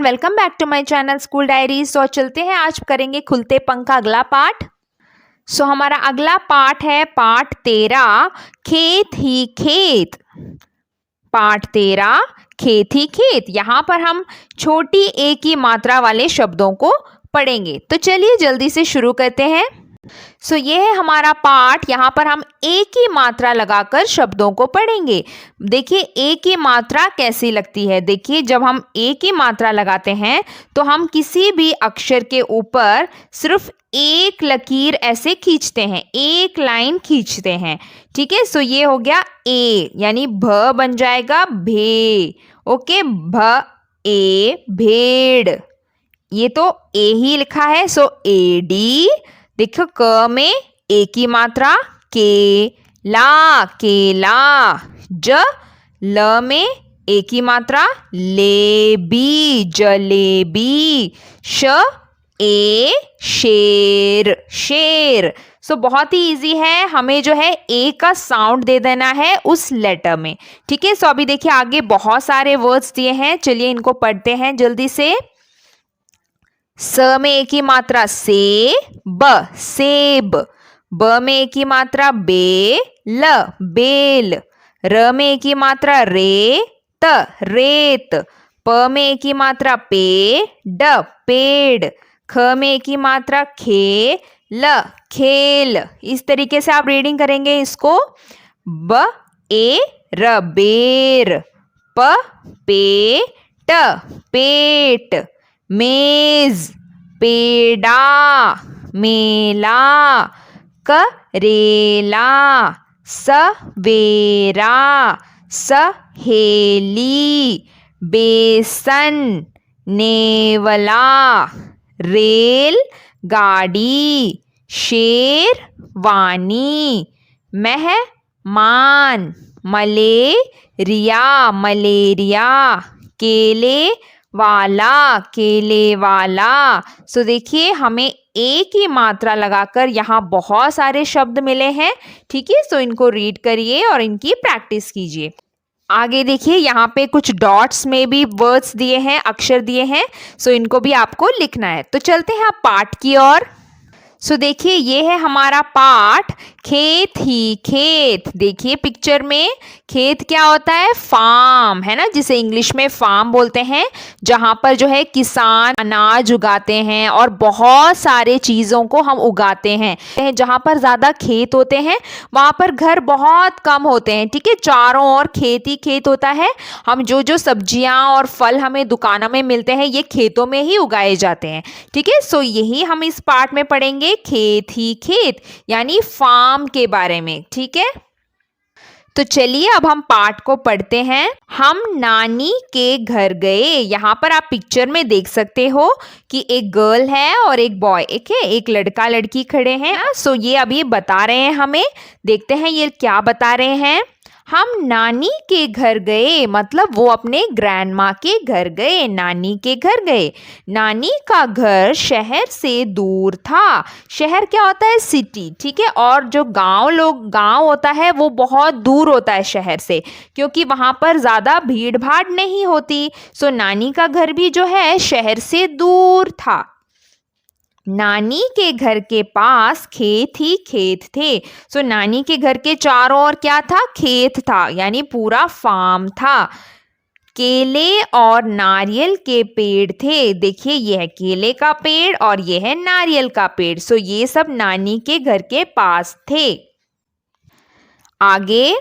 Welcome back to my channel school diaries. तो चलते हैं, आज करेंगे खुलते पंख का अगला पार्ट। हमारा अगला पार्ट है पार्ट 13, खेत ही खेत। पार्ट 13, खेत ही खेत। यहाँ पर हम छोटी ए की मात्रा वाले शब्दों को पढ़ेंगे। तो चलिए जल्दी से शुरू करते हैं। ये है हमारा पार्ट। यहाँ पर हम ए की मात्रा लगाकर शब्दों को पढ़ेंगे। देखिए ए की मात्रा कैसी लगती है। देखिए जब हम ए की मात्रा लगाते हैं तो हम किसी भी अक्षर के ऊपर सिर्फ एक लकीर ऐसे खींचते हैं, एक लाइन खींचते हैं। ठीक है, ये हो गया ए, यानी भ बन जाएगा भे। ओके, भ ए भेड़। ये तो ए ही लिखा है, ए डी। देखो क में ए की मात्रा केला, केला। ज ल में ए की मात्रा लेबी, जलेबी। श ए शेर, शेर। बहुत ही इजी है, हमें जो है ए का साउंड दे देना है उस लेटर में। ठीक है, अभी देखिए आगे बहुत सारे वर्ड्स दिए हैं, चलिए इनको पढ़ते हैं जल्दी से। स में ए की मात्रा से, ब सेब। ब में ए की मात्रा बे, ल बेल। र में ए की मात्रा रे, त रेत। प में ए की मात्रा पे, ड पेड़। ख में ए की मात्रा खे, ल खेल। इस तरीके से आप रीडिंग करेंगे इसको। ब ए र बेर। प पे ट पेट। मेज पेड़ा, मेला। करेला सवेरा, सहेली। बेसन नेवला। रेल गाड़ी, शेरवानी। मेहमान मलेरिया, मलेरिया। केले वाला, केले वाला। देखिए हमें ए की मात्रा लगाकर यहाँ बहुत सारे शब्द मिले हैं। ठीक है, इनको रीड करिए और इनकी प्रैक्टिस कीजिए। आगे देखिए यहाँ पे कुछ डॉट्स में भी वर्ड्स दिए हैं, अक्षर दिए हैं। इनको भी आपको लिखना है। तो चलते हैं आप पाठ की ओर। देखिए ये है हमारा पाठ, खेत ही खेत। देखिए पिक्चर में खेत क्या होता है, फार्म है ना, जिसे इंग्लिश में फार्म बोलते हैं, जहाँ पर जो है किसान अनाज उगाते हैं और बहुत सारे चीज़ों को हम उगाते हैं। जहाँ पर ज़्यादा खेत होते हैं वहाँ पर घर बहुत कम होते हैं। ठीक है, चारों ओर खेत ही खेत होता है। हम जो सब्जियाँ और फल हमें दुकानों में मिलते हैं ये खेतों में ही उगाए जाते हैं। ठीक है, यही हम इस पार्ट में पढ़ेंगे, खेत ही खेत यानी फार्म के बारे में। ठीक है, तो चलिए अब हम पाठ को पढ़ते हैं। हम नानी के घर गए। यहाँ पर आप पिक्चर में देख सकते हो कि एक गर्ल है और एक बॉय, एक लड़का लड़की खड़े हैं। ये अभी बता रहे हैं हमें, देखते हैं ये क्या बता रहे हैं। हम नानी के घर गए, मतलब वो अपने ग्रैंड माँ के घर गए, नानी के घर गए। नानी का घर शहर से दूर था। शहर क्या होता है, सिटी। ठीक है, और जो गांव होता है वो बहुत दूर होता है शहर से, क्योंकि वहाँ पर ज़्यादा भीड़ भाड़ नहीं होती। नानी का घर भी जो है शहर से दूर था। नानी के घर के पास खेत ही खेत थे। नानी के घर के चारों ओर क्या था, खेत था, यानी पूरा फार्म था। केले और नारियल के पेड़ थे। देखिए ये है केले का पेड़ और ये है नारियल का पेड़। ये सब नानी के घर के पास थे। आगे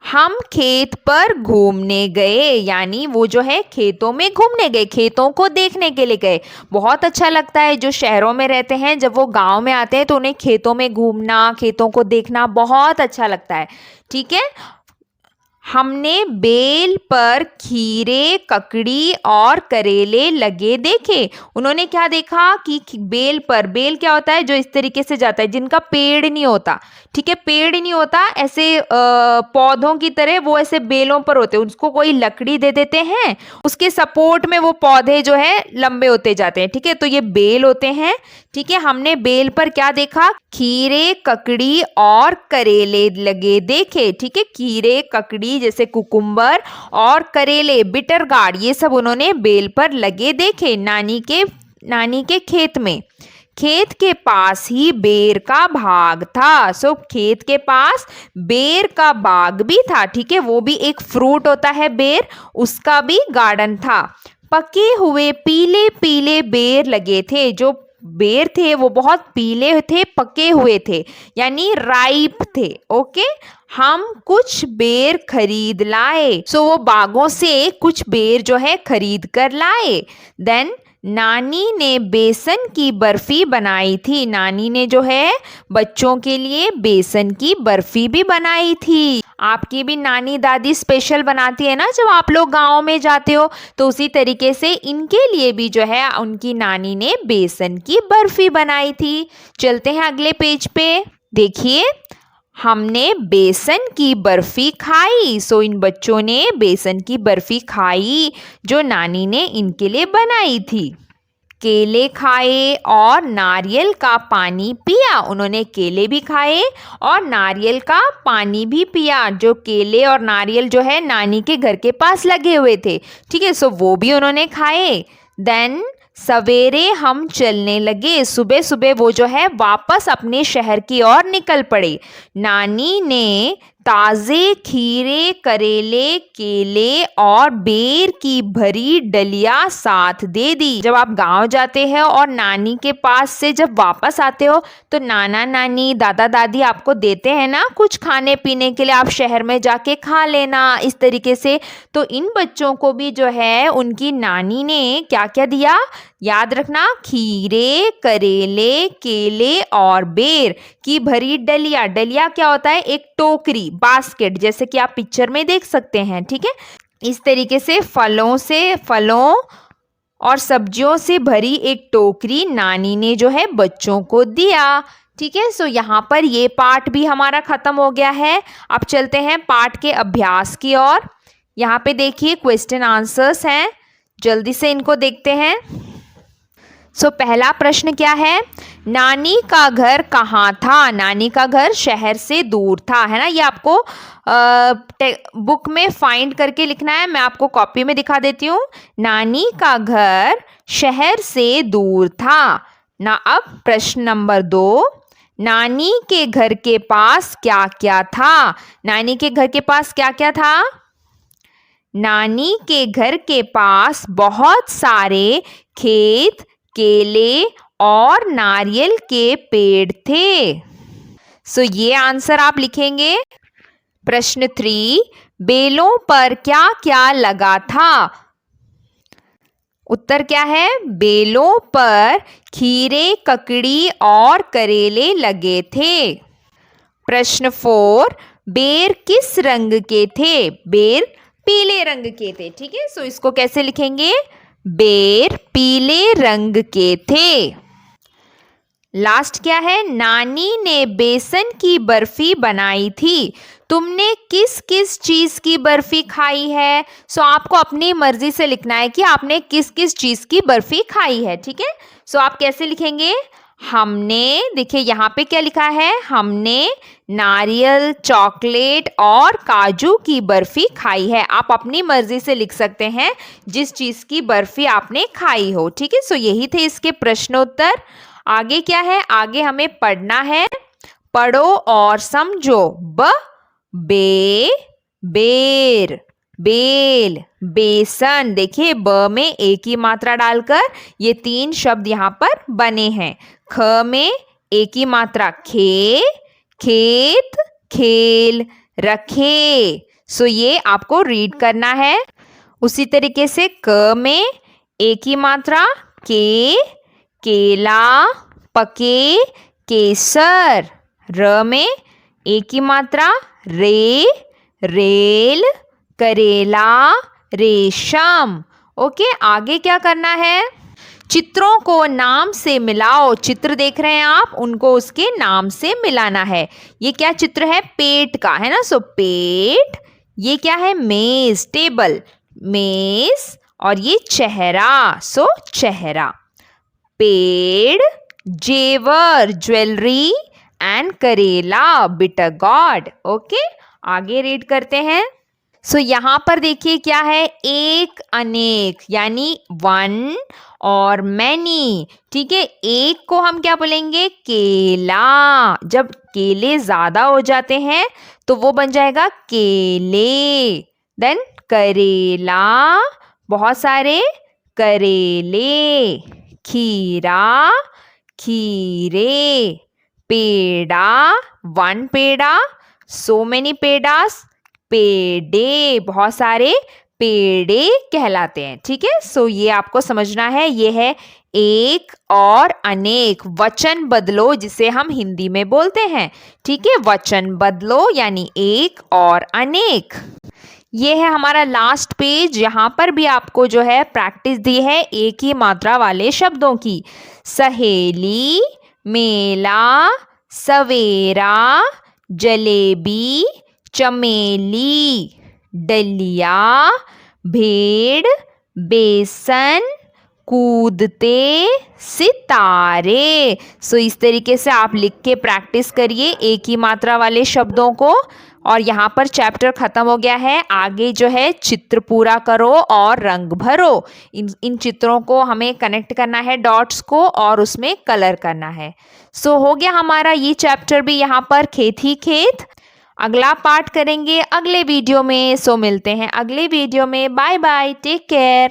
हम खेत पर घूमने गए, यानी वो जो है खेतों में घूमने गए, खेतों को देखने के लिए गए। बहुत अच्छा लगता है, जो शहरों में रहते हैं जब वो गांव में आते हैं तो उन्हें खेतों में घूमना, खेतों को देखना बहुत अच्छा लगता है। ठीक है, हमने बेल पर खीरे, ककड़ी और करेले लगे देखे। उन्होंने क्या देखा कि बेल पर, बेल क्या होता है, जो इस तरीके से जाता है, जिनका पेड़ नहीं होता। ठीक है, पेड़ नहीं होता, ऐसे पौधों की तरह वो ऐसे बेलों पर होते हैं, उसको कोई लकड़ी दे देते हैं, उसके सपोर्ट में वो पौधे जो है लंबे होते जाते हैं। ठीक है, तो ये बेल होते हैं। ठीक है, हमने बेल पर क्या देखा, खीरे, ककड़ी और करेले लगे देखे। ठीक है, खीरे, ककड़ी ककड़ी जैसे कुकुम्बर और करेले बिटर गार्ड ये सब उन्होंने बेल पर लगे देखे नानी के खेत में। खेत के पास ही बेर का बाग था। सो खेत के पास बेर का बाग भी था, ठीक है, वो भी एक फ्रूट होता है बेर, उसका भी गार्डन था। पके हुए पीले पीले बेर लगे थे। जो बेर थे वो बहुत पीले थे, पके हुए थे, यानी राइप थे। ओके, हम कुछ बेर खरीद लाए। सो वो बागों से कुछ बेर जो है खरीद कर लाए। देन नानी ने बेसन की बर्फी बनाई थी। नानी ने जो है बच्चों के लिए बेसन की बर्फी भी बनाई थी। आपकी भी नानी दादी स्पेशल बनाती है ना जब आप लोग गाँव में जाते हो, तो उसी तरीके से इनके लिए भी जो है उनकी नानी ने बेसन की बर्फी बनाई थी। चलते हैं अगले पेज पे। देखिए, हमने बेसन की बर्फी खाई। सो इन बच्चों ने बेसन की बर्फी खाई जो नानी ने इनके लिए बनाई थी। केले खाए और नारियल का पानी पिया। उन्होंने केले भी खाए और नारियल का पानी भी पिया। जो केले और नारियल जो है नानी के घर के पास लगे हुए थे, ठीक है, सो वो भी उन्होंने खाए। देन सवेरे हम चलने लगे। सुबह सुबह वो जो है वापस अपने शहर की ओर निकल पड़े। नानी ने ताज़े खीरे, करेले, केले और बेर की भरी डलिया साथ दे दी। जब आप गांव जाते हैं और नानी के पास से जब वापस आते हो तो नाना नानी, दादा दादी आपको देते हैं ना कुछ खाने पीने के लिए, आप शहर में जाके खा लेना, इस तरीके से। तो इन बच्चों को भी जो है उनकी नानी ने क्या क्या दिया, याद रखना, खीरे, करेले, केले और बेर की भरी डलिया। डलिया क्या होता है, एक टोकरी, बास्केट, जैसे कि आप पिक्चर में देख सकते हैं, ठीक है। इस तरीके से फलों और सब्जियों से भरी एक टोकरी नानी ने जो है बच्चों को दिया, ठीक है। सो यहाँ पर ये पार्ट भी हमारा खत्म हो गया है। अब चलते हैं पार्ट के अभ्यास की ओर। यहाँ पे देखिए क्वेश्चन आंसर्स हैं, जल्दी से इनको देखते हैं। सो पहला प्रश्न क्या है, नानी का घर कहाँ था। नानी का घर शहर से दूर था, है ना। ये आपको बुक में फाइंड करके लिखना है, मैं आपको कॉपी में दिखा देती हूँ। नानी का घर शहर से दूर था ना। अब प्रश्न नंबर 2, नानी के घर के पास क्या क्या था। नानी के घर के पास क्या क्या था। नानी के घर के पास बहुत सारे खेत, केले और नारियल के पेड़ थे। सो ये आंसर आप लिखेंगे। प्रश्न 3, बेलों पर क्या क्या लगा था। उत्तर क्या है, बेलों पर खीरे, ककड़ी और करेले लगे थे। प्रश्न 4, बेर किस रंग के थे। बेर पीले रंग के थे, ठीक है। सो इसको कैसे लिखेंगे, बेर पीले रंग के थे। लास्ट क्या है, नानी ने बेसन की बर्फी बनाई थी। तुमने किस किस चीज़ की बर्फी खाई है। सो आपको अपनी मर्जी से लिखना है कि आपने किस किस चीज़ की बर्फी खाई है, ठीक है। सो आप कैसे लिखेंगे, हमने, देखिए यहाँ पे क्या लिखा है, हमने नारियल, चॉकलेट और काजू की बर्फी खाई है। आप अपनी मर्जी से लिख सकते हैं जिस चीज़ की बर्फी आपने खाई हो, ठीक है। सो यही थे इसके प्रश्नोत्तर। आगे क्या है, आगे हमें पढ़ना है। पढ़ो और समझो। बेर, बेल, बेसन। देखिए ब में एक ही मात्रा डालकर ये 3 शब्द यहाँ पर बने हैं। ख में एक ही मात्रा, खेत, खेल, रखे। सो ये आपको रीड करना है। उसी तरीके से क में एक ही मात्रा, केला, पके, केसर। र में एक ही मात्रा, रेल, करेला, रेशम। ओके, आगे क्या करना है, चित्रों को नाम से मिलाओ। चित्र देख रहे हैं आप, उनको उसके नाम से मिलाना है। ये क्या चित्र है, पेट का, है ना। सो पेट, ये क्या है, मेज, टेबल, मेज, और ये चेहरा, सो चेहरा। पेड़, जेवर, ज्वेलरी, एंड करेला, बिटर गॉड। ओके, आगे रीड करते हैं। सो यहाँ पर देखिए क्या है, एक अनेक यानी वन और मैनी। ठीक है, एक को हम क्या बोलेंगे, केला। जब केले ज्यादा हो जाते हैं तो वो बन जाएगा केले। देन करेला, बहुत सारे करेले। खीरा, खीरे। पेड़ा, वन पेड़ा, सो मेनी पेडास। पेड़े, बहुत सारे पेड़े कहलाते हैं। ठीक है, सो ये आपको समझना है, ये है एक और अनेक। वचन बदलो जिसे हम हिंदी में बोलते हैं। ठीक है, वचन बदलो यानी एक और अनेक। ये है हमारा लास्ट पेज। यहाँ पर भी आपको जो है प्रैक्टिस दी है एक ही मात्रा वाले शब्दों की। सहेली, मेला, सवेरा, जलेबी, चमेली, डलिया, भेड़, बेसन, कूदते सितारे। सो इस तरीके से आप लिख के प्रैक्टिस करिए एक ही मात्रा वाले शब्दों को। और यहाँ पर चैप्टर खत्म हो गया है। आगे जो है चित्र पूरा करो और रंग भरो। इन चित्रों को हमें कनेक्ट करना है डॉट्स को और उसमें कलर करना है। सो हो गया हमारा ये चैप्टर भी यहाँ पर खेत ही खेत। अगला पार्ट करेंगे अगले वीडियो में। सो मिलते हैं अगले वीडियो में। Bye bye, take care.